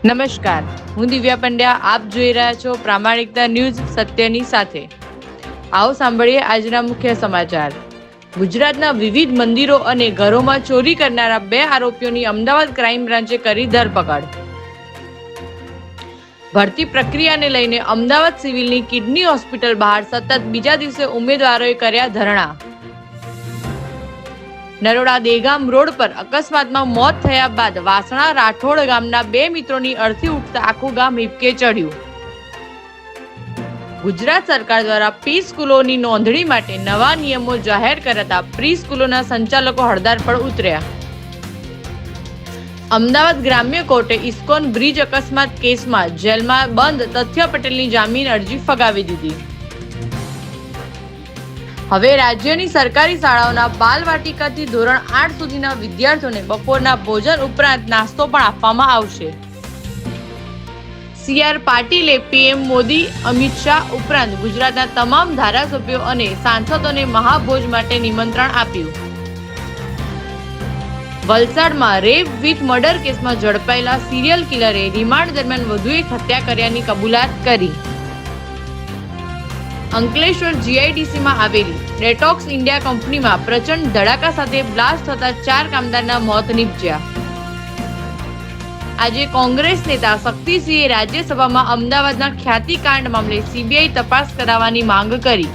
નમસ્કાર, હું દિવ્યા પંડ્યા. આપ જોઈ રહ્યા છો પ્રામાણિકતા ન્યૂઝ, સત્યની સાથે. આવો સાંભળીએ આજના મુખ્ય સમાચાર. ગુજરાતના વિવિધ મંદિરો અને ઘરોમાં ચોરી કરનારા 2 આરોપીઓની અમદાવાદ ક્રાઇમ બ્રાન્ચે કરી ધરપકડ. ભરતી પ્રક્રિયાને લઈને અમદાવાદ સિવિલની કિડની હોસ્પિટલ બહાર સતત બીજા દિવસે ઉમેદવારોએ કર્યા ધરણા. નરોડા દેગામ રોડ પર અકસ્માતમાં મોત થયા બાદ વાસણા રાઠોડ ગામના 2 મિત્રોની અડધી ઉઠતા આખું ગામ હિપકે ચડ્યું. ગુજરાત સરકાર દ્વારા પ્રી સ્કૂલોની નોંધણી માટે નવા નિયમો જાહેર કરાતા પ્રી સ્કૂલોના સંચાલકો હડતાળ પર ઉતર્યા. અમદાવાદ ગ્રામ્ય કોર્ટે ઇસ્કોન બ્રિજ અકસ્માત કેસમાં જેલમાં બંધ તથ્ય પટેલની જામીન અરજી ફગાવી દીધી. હવે રાજ્યની સરકારી શાળાઓના બાલવાટિકાથી ધોરણ 8 સુધીના વિદ્યાર્થીઓને બપોરના ભોજન ઉપરાંત નાસ્તો પણ આપવામાં આવશે. CR પાટીલે PM મોદી, અમિત શાહ ઉપરાંત ગુજરાતના તમામ ધારાસભ્યો અને સાંસદોને મહાભોજ માટે નિમંત્રણ આપ્યું. વલસાડમાં રેપ વિથ મર્ડર કેસમાં ઝડપાયેલા સિરિયલ કિલરે રિમાન્ડ દરમિયાન વધુ એક હત્યા કર્યાની કબૂલાત કરી. અંકલેશ્વર GIDCમાં આવેલી ડેટોક્સ ઇન્ડિયા કંપનીમાં પ્રચંડ ધડાકા સાથે બ્લાસ્ટ થતા 4 કામદારના મોત નીપજ્યા. આજે કોંગ્રેસ નેતા શક્તિસિંહે રાજ્યસભામાં અમદાવાદના ખ્યાતિકાંડ મામલે CBI તપાસ કરાવવાની માંગ કરી.